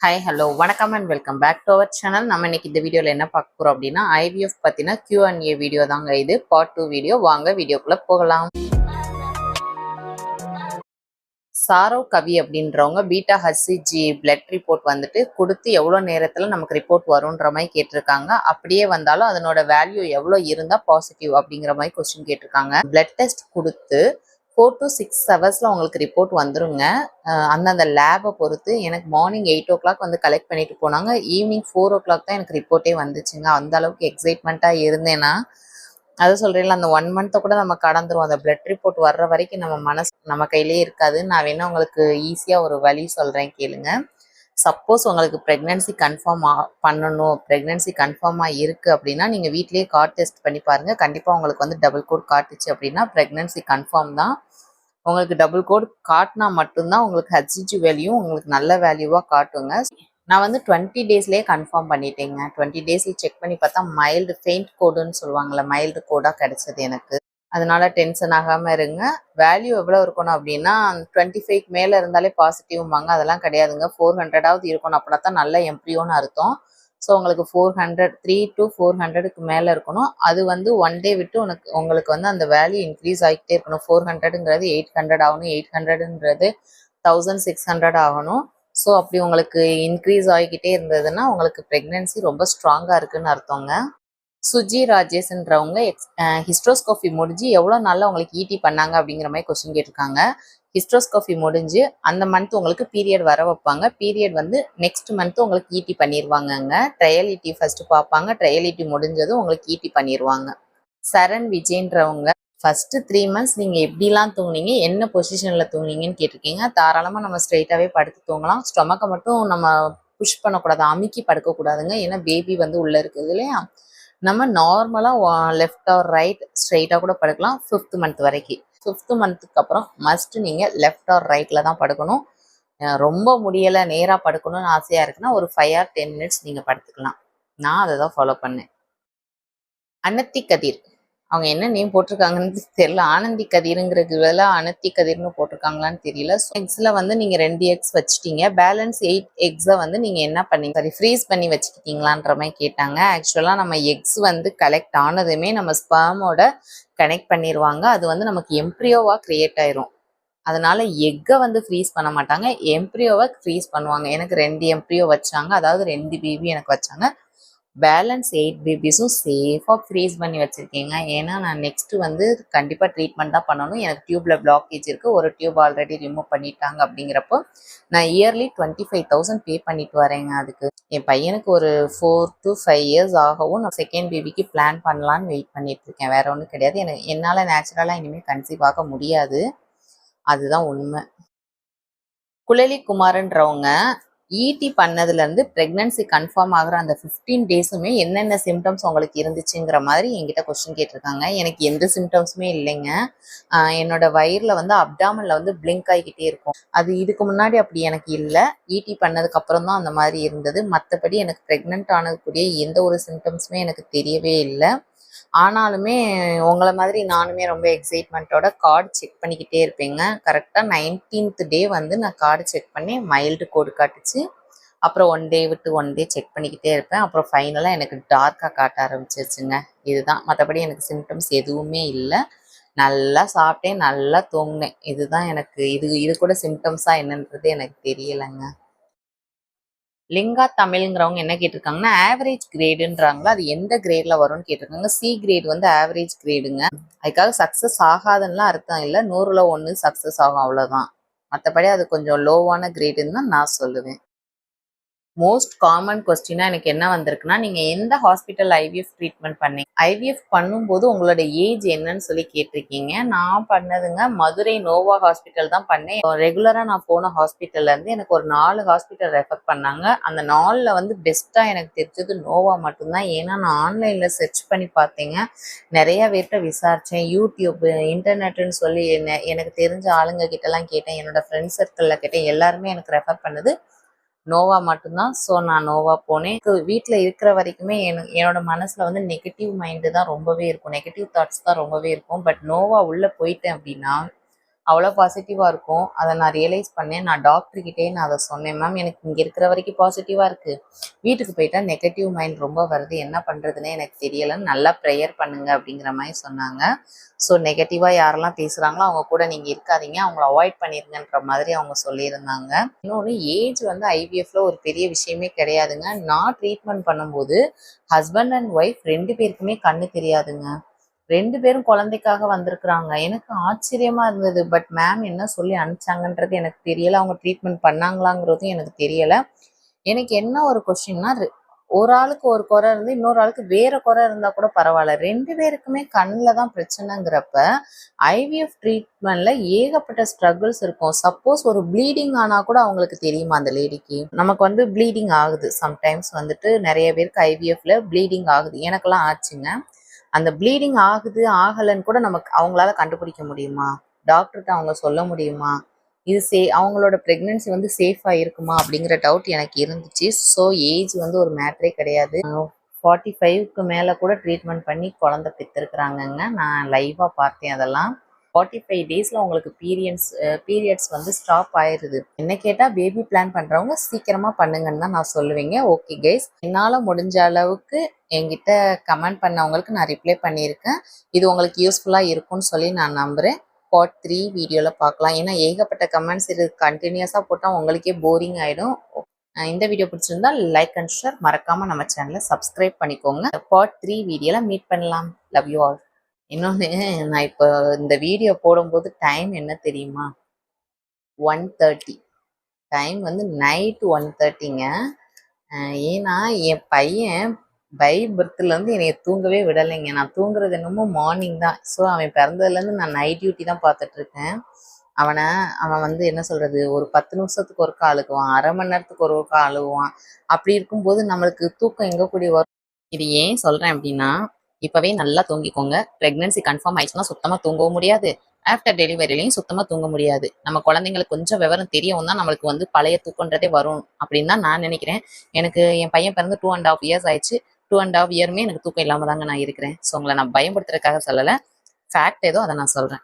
Hi hello வணக்கம் and welcome back to our channel. நம்ம இன்னைக்கு இந்த வீடியோவில் என்ன பார்க்க போகிறோம் அப்படின்னா ஐவிஎஃப் பற்றின Q&A வீடியோ தாங்க. இது பார்ட் 2 வீடியோ. வாங்க வீடியோக்குள்ளே போகலாம். சாரோ கவி அப்படின்றவங்க பீட்டா ஹச்சிஜி பிளட் ரிப்போர்ட் வந்துட்டு கொடுத்து எவ்வளோ நேரத்தில் நமக்கு ரிப்போர்ட் வரும்ன்ற மாதிரி கேட்டிருக்காங்க. அப்படியே வந்தாலும் அதனோட வேல்யூ எவ்வளோ இருந்தால் பாசிட்டிவ் அப்படிங்கிற மாதிரி கொஸ்டின் கேட்டிருக்காங்க. பிளட் டெஸ்ட் கொடுத்து 4 to 6 ஹவர்ஸில் உங்களுக்கு ரிப்போர்ட் வந்துருங்க. அந்தந்த லேபை பொறுத்து எனக்கு மார்னிங் 8 o'clock வந்து கலெக்ட் பண்ணிட்டு போனாங்க. ஈவினிங் 4 o'clock தான் எனக்கு ரிப்போர்ட்டே வந்துச்சுங்க. அந்த அளவுக்கு எக்ஸைட்மெண்ட்டாக இருந்தேன்னா அது சொல்கிறேன்ல, அந்த 1 month கூட நம்ம கடந்துரும். அந்த பிளட் ரிப்போர்ட் வர்ற வரைக்கும் நம்ம மனசு நம்ம கையிலே இருக்காது. நான் வேணா உங்களுக்கு ஈஸியாக ஒரு வழி சொல்கிறேன் கேளுங்க. சப்போஸ் உங்களுக்கு ப்ரெக்னென்சி பண்ணணும், ப்ரெக்னென்சி கன்ஃபார்மாக இருக்குது அப்படின்னா நீங்கள் வீட்லேயே கார்ட் டெஸ்ட் பண்ணி பாருங்கள். கண்டிப்பாக உங்களுக்கு வந்து டபுள் கோட் காட்டுச்சு அப்படின்னா ப்ரெக்னென்சி கன்ஃபார்ம் தான். உங்களுக்கு டபுள் கோட் காட்டினா மட்டும்தான் உங்களுக்கு ஹச்சிஜி வேல்யூ உங்களுக்கு நல்ல வேல்யூவாக காட்டுங்க. நான் வந்து 20 டேஸ்லேயே கன்ஃபார்ம் பண்ணிட்டேங்க. 20 டேஸில் செக் பண்ணி பார்த்தா மைல்டு ஃபெயிண்ட் கோடுன்னு சொல்லுவாங்கள்ல, மைல்டு கோடாக கிடைச்சது எனக்கு. அதனால டென்ஷன் ஆகாமல் இருங்க. வேல்யூ எவ்வளோ இருக்கணும் அப்படின்னா 25க்கு மேலே இருந்தாலே பாசிட்டிவ்பாங்க. அதெல்லாம் கிடையாதுங்க. 400ஆவது இருக்கணும். அப்படின்னா தான் நல்ல எம்ப்ரியோன்னு அர்த்தம். ஸோ உங்களுக்கு 400, 3 to 400க்கு மேலே இருக்கணும். அது வந்து 1 day விட்டு உங்களுக்கு வந்து அந்த வேல்யூ இன்க்ரீஸ் ஆகிக்கிட்டே இருக்கணும். 400ங்கிறது 800 ஆகணும், 800ன்றது 1600 ஆகணும். ஸோ அப்படி உங்களுக்கு இன்க்ரீஸ் ஆகிக்கிட்டே இருந்ததுன்னா உங்களுக்கு ப்ரெக்னென்சி ரொம்ப ஸ்ட்ராங்காக இருக்குன்னு அர்த்தங்க. சுஜி ராஜேஷ்ன்றவங்க ஹிஸ்ட்ரோஸ்கோபி முடிஞ்சு எவ்வளோ நாளில் உங்களுக்கு ஈடி பண்ணாங்க அப்படிங்கிற மாதிரி கொஸ்டின் கேட்டிருக்காங்க. ஹிஸ்ட்ரோஸ்கோபி முடிஞ்சு அந்த மந்த் உங்களுக்கு பீரியட் வர வைப்பாங்க. பீரியட் வந்து நெக்ஸ்ட் மந்த் உங்களுக்கு ஈடி பண்ணிடுவாங்கங்க. ட்ரையல் ஈடி ஃபர்ஸ்ட் பார்ப்பாங்க. ட்ரையல் ஈடி முடிஞ்சதும் உங்களுக்கு ஈடி பண்ணிடுவாங்க. சரண் விஜய்ன்றவங்க ஃபர்ஸ்ட் 3 months நீங்கள் எப்படிலாம் தூங்குனீங்க, என்ன பொசிஷனில் தூங்குனீங்கன்னு கேட்டிருக்கீங்க. தாராளமாக நம்ம ஸ்ட்ரைட்டாகவே படுத்து தூங்கலாம். ஸ்டொமக்கை மட்டும் நம்ம புஷ் பண்ணக்கூடாது, அமுக்கி படுக்கக்கூடாதுங்க. ஏன்னா பேபி வந்து உள்ளே இருக்குது இல்லையா. நம்ம நார்மலாக லெஃப்ட் ஆர் ரைட் ஸ்ட்ரைட்டாக கூட படுக்கலாம் 5th month வரைக்கும். 5th monthக்கு அப்புறம் மஸ்ட் நீங்கள் லெஃப்ட் ஆர் ரைட்டில் தான் படுக்கணும். ரொம்ப முடியலை, நேராக படுக்கணும்னு ஆசையாக இருக்குன்னா ஒரு 5 or 10 minutes நீங்கள் படுத்துக்கலாம். நான் அதை தான் ஃபாலோ பண்ணேன். அனத்தி கதிர் அவங்க என்ன நேம் போட்டிருக்காங்கன்னு தெரியல. ஆனந்தி கதிருங்கிறது வேலை அனத்தி கதிர்னு போட்டிருக்காங்களான்னு தெரியல. ஸோ எக்ஸில் வந்து நீங்கள் 2 eggs வச்சுட்டீங்க. பேலன்ஸ் 8 eggsஐ வந்து நீங்கள் என்ன பண்ணீங்க, சரி ஃப்ரீஸ் பண்ணி வச்சுக்கிட்டீங்களான்ற மாதிரி கேட்டாங்க. ஆக்சுவலாக நம்ம எக்ஸ் வந்து கலெக்ட் ஆனதுமே நம்ம ஸ்பெர்மோட கனெக்ட் பண்ணிடுவாங்க. அது வந்து நமக்கு எம்ப்ரியோவாக க்ரியேட் ஆயிரும். அதனால எக்கை வந்து ஃப்ரீஸ் பண்ண மாட்டாங்க, எம்ப்ரியோவை ஃப்ரீஸ் பண்ணுவாங்க. எனக்கு 2 எம்ப்ரியோ வச்சாங்க, அதாவது 2 பேபி எனக்கு வச்சாங்க. பேலன்ஸ் 8 பேபிஸும் சேஃபாக ஃப்ரீஸ் பண்ணி வச்சுருக்கீங்க. ஏன்னா நான் நெக்ஸ்ட்டு வந்து கண்டிப்பாக ட்ரீட்மெண்ட் தான் பண்ணணும். எனக்கு டியூப்பில் பிளாக்கேஜ் இருக்குது. ஒரு டியூப் ஆல்ரெடி ரிமூவ் பண்ணிட்டாங்க. அப்படிங்கிறப்போ நான் இயர்லி 25,000 பே பண்ணிட்டு வரேங்க. அதுக்கு என் பையனுக்கு ஒரு 4 to 5 years ஆகவும் நான் செகண்ட் பேபிக்கு பிளான் பண்ணலான்னு வெயிட் பண்ணிட்டு இருக்கேன். வேற ஒன்றும் கிடையாது. என்னால் நேச்சுரலாக இனிமேல் கன்சீவ் ஆக முடியாது. அதுதான் உண்மை. குழலி குமார்ன்றவங்க ஈடி பண்ணதுலேருந்து ப்ரெக்னன்சி கன்ஃபார்ம் ஆகிற அந்த 15 டேஸுமே என்னென்ன சிம்டம்ஸ் உங்களுக்கு இருந்துச்சுங்கிற மாதிரி என்கிட்ட கொஸ்டின் கேட்டிருக்காங்க. எனக்கு எந்த சிம்டம்ஸுமே இல்லைங்க. என்னோட வயிறில் வந்து அப்டாமனில் வந்து பிளிங்க் ஆகிக்கிட்டே இருக்கும். அது இதுக்கு முன்னாடி அப்படி எனக்கு இல்லை. ஈடி பண்ணதுக்கப்புறம் தான் அந்த மாதிரி இருந்தது. மற்றபடி எனக்கு ப்ரெக்னென்ட் ஆனதுக்குரிய எந்த ஒரு சிம்டம்ஸுமே எனக்கு தெரியவே இல்லை. ஆனாலுமே உங்களை மாதிரி நானுமே ரொம்ப எக்ஸைட்மெண்ட்டோட கார்டு செக் பண்ணிக்கிட்டே இருப்பேங்க. கரெக்டாக 19th day வந்து நான் கார்டு செக் பண்ணி மைல்டு கோடு காட்டுச்சு. அப்புறம் 1 day விட்டு 1 day செக் பண்ணிக்கிட்டே இருப்பேன். அப்புறம் ஃபைனலாக எனக்கு டார்க்காக காட்ட ஆரம்பிச்சிருச்சுங்க. இதுதான். மற்றபடி எனக்கு சிம்டம்ஸ் எதுவுமே இல்லை. நல்லா சாப்பிட்டேன், நல்லா தூங்கினேன். இதுதான் எனக்கு இது கூட சிம்டம்ஸாக என்னன்றது எனக்கு தெரியலைங்க. லிங்கா தமிழ்ங்கிறவங்க என்ன கேட்டிருக்காங்கன்னா ஆவரேஜ் கிரேடுன்றாங்களா, அது எந்த கிரேடில் வரும்னு கேட்டிருக்காங்க. சி கிரேட் வந்து ஆவரேஜ் கிரேடுங்க. அதுக்காக சக்ஸஸ் ஆகாதுன்னெலாம் அர்த்தம் இல்லை. 100ல் 1 சக்ஸஸ் ஆகும், அவ்வளோதான். மற்றபடி அது கொஞ்சம் லோவான கிரேடுன்னு தான் நான் சொல்லுவேன். மோஸ்ட் காமன் கொஸ்டினாக எனக்கு என்ன வந்திருக்குன்னா, நீங்கள் எந்த ஹாஸ்பிட்டல் ஐவிஎஃப் ட்ரீட்மெண்ட் பண்ணீங்க, ஐவிஎஃப் பண்ணும்போது உங்களோட ஏஜ் என்னன்னு சொல்லி கேட்டிருக்கீங்க. நான் பண்ணதுங்க மதுரை நோவா ஹாஸ்பிட்டல் தான் பண்ணேன். ரெகுலராக நான் போன ஹாஸ்பிட்டல்லேருந்து எனக்கு ஒரு 4 ஹாஸ்பிட்டல் ரெஃபர் பண்ணாங்க. அந்த 4ல் வந்து பெஸ்ட்டாக எனக்கு தெரிஞ்சது நோவா மட்டும்தான். ஏன்னா நான் ஆன்லைனில் சர்ச் பண்ணி பார்த்தேங்க, நிறைய பேர்கிட்ட விசாரித்தேன், யூடியூப் இன்டர்நெட்டுன்னு சொல்லி எனக்கு தெரிஞ்ச ஆளுங்க கிட்டலாம் கேட்டேன், என்னோட ஃப்ரெண்ட்ஸ் சர்க்கிளில் கேட்டேன். எல்லாருமே எனக்கு ரெஃபர் பண்ணது நோவா மட்டும்தான். ஸோ நான் நோவா போனேன். வீட்டில் இருக்கிற வரைக்குமே என்னோட மனசில் வந்து நெகட்டிவ் மைண்டு தான் ரொம்பவே இருக்கும், நெகட்டிவ் தாட்ஸ் தான் ரொம்பவே இருக்கும். பட் நோவா உள்ளே போயிட்டேன் அப்படின்னா அவ்வளோ பாசிட்டிவாக இருக்கும். அதை நான் ரியலைஸ் பண்ணேன். நான் டாக்டர்கிட்டே நான் அதை சொன்னேன். மேம் எனக்கு இங்கே இருக்கிற வரைக்கும் பாசிட்டிவாக இருக்குது, வீட்டுக்கு போயிட்டா நெகட்டிவ் மைண்ட் ரொம்ப வருது, என்ன பண்ணுறதுன்னே எனக்கு தெரியலைன்னு, நல்லா ப்ரேயர் பண்ணுங்க அப்படிங்கிற மாதிரி சொன்னாங்க. ஸோ நெகட்டிவாக யாரெல்லாம் பேசுகிறாங்களோ அவங்க கூட நீங்கள் இருக்காதீங்க, அவங்கள அவாய்ட் பண்ணிருங்கன்ற மாதிரி அவங்க சொல்லியிருந்தாங்க. இன்னொன்று, ஏஜ் வந்து ஐவிஎஃப்ல ஒரு பெரிய விஷயமே கிடையாதுங்க. நான் ட்ரீட்மெண்ட் பண்ணும்போது ஹஸ்பண்ட் அண்ட் ஒய்ஃப் 2 பேருக்குமே கண்ணு தெரியாதுங்க. 2 பேரும் குழந்தைக்காக வந்திருக்கிறாங்க. எனக்கு ஆச்சரியமா இருந்தது. பட் மேம் என்ன சொல்லி அனுப்பிச்சாங்கன்றது எனக்கு தெரியல. அவங்க ட்ரீட்மெண்ட் பண்ணாங்களாங்கிறதும் எனக்கு தெரியல. எனக்கு என்ன ஒரு கொஸ்டின்னா, ஒரு ஆளுக்கு ஒரு குறை இருந்து இன்னொரு ஆளுக்கு வேற குறை இருந்தா கூட பரவாயில்ல, 2 பேருக்குமே கண்ணில் தான் பிரச்சனைங்கிறப்ப ஐவிஎஃப் ட்ரீட்மெண்ட்ல ஏகப்பட்ட ஸ்ட்ரகிள்ஸ் இருக்கும். சப்போஸ் ஒரு ப்ளீடிங் ஆனா கூட அவங்களுக்கு தெரியுமா அந்த லேடிக்கு? நமக்கு வந்து ப்ளீடிங் ஆகுது, சம்டைம்ஸ் வந்துட்டு நிறைய பேருக்கு ஐவிஎஃப்ல ப்ளீடிங் ஆகுது, எனக்கெல்லாம் ஆச்சுங்க. அந்த ப்ளீடிங் ஆகுது ஆகலைன்னு கூட நமக்கு அவங்களால கண்டுபிடிக்க முடியுமா? டாக்டர்கிட்ட அவங்க சொல்ல முடியுமா? இது அவங்களோட ப்ரெக்னென்சி வந்து சேஃபாக இருக்குமா அப்படிங்கிற டவுட் எனக்கு இருந்துச்சு. ஸோ ஏஜ் வந்து ஒரு மேட்ரே கிடையாது. 45க்கு மேலே கூட ட்ரீட்மெண்ட் பண்ணி குழந்தை பெற்றிருக்கிறாங்கங்க. நான் லைவாக பார்த்தேன் அதெல்லாம். 45 டேஸில் உங்களுக்கு பீரியட்ஸ் வந்து ஸ்டாப் ஆயிடுது. என்ன கேட்டால் பேபி பிளான் பண்ணுறவங்க சீக்கிரமாக பண்ணுங்கன்னு தான் நான் சொல்லுவேங்க. ஓகே கைஸ், என்னால் முடிஞ்ச அளவுக்கு என்கிட்ட கமெண்ட் பண்ணவங்களுக்கு நான் ரிப்ளை பண்ணியிருக்கேன். இது உங்களுக்கு யூஸ்ஃபுல்லாக இருக்கும்னு சொல்லி நான் நம்புகிறேன். பார்ட் 3 வீடியோவில் பார்க்கலாம். ஏன்னா ஏகப்பட்ட கமெண்ட்ஸ் இது கண்டினியூஸாக போட்டால் உங்களுக்கே போரிங் ஆகிடும். இந்த வீடியோ பிடிச்சிருந்தா லைக் அண்ட் ஷேர், மறக்காமல் நம்ம சேனலை சப்ஸ்கிரைப் பண்ணிக்கோங்க. பார்ட் 3 வீடியோவில் மீட் பண்ணலாம். Love you all. இன்னொன்று, நான் இப்போ இந்த வீடியோ போடும்போது டைம் என்ன தெரியுமா? 1:30. டைம் வந்து நைட்டு 1:30ங்க. ஏன்னா என் பையன் பை பர்த்லேருந்து என்னைய தூங்கவே விடலைங்க. நான் தூங்குறது என்னமோ மார்னிங் தான். ஸோ அவன் பிறந்ததுலேருந்து நான் நைட் டியூட்டி தான் பார்த்துட்ருக்கேன். அவன் வந்து என்ன சொல்கிறது, ஒரு 10 நிமிஷத்துக்கு ஒருக்கா அழுகுவான், அரை மணி நேரத்துக்கு ஒருக்கா அழுகுவான். அப்படி இருக்கும்போது நம்மளுக்கு தூக்கம் எங்கே கூடி வரும்? இது ஏன் சொல்கிறேன் அப்படின்னா, இப்போவே நல்லா தூங்கிக்கோங்க. ப்ரெக்னென்சி கன்ஃபார்ம் ஆயிடுச்சுன்னா சுத்தமாக தூங்கவும் முடியாது. ஆஃப்டர் டெலிவரிலையும் சுத்தமாக தூங்க முடியாது. நம்ம குழந்தைங்களுக்கு கொஞ்சம் விவரம் தெரியவும் தான் நம்மளுக்கு வந்து பழைய தூக்கன்றதே வரும் அப்படின்னு தான் நான் நினைக்கிறேன். எனக்கு என் பையன் பிறந்து 2.5 இயர்ஸ் ஆயிடுச்சு. 2.5 இயருமே எனக்கு தூக்கம் இல்லாமல் தாங்க நான் இருக்கிறேன். ஸோ உங்களை நான் பயன்படுத்துறதுக்காக சொல்லலை, ஃபேக்ட் ஏதோ அதை நான் சொல்கிறேன்.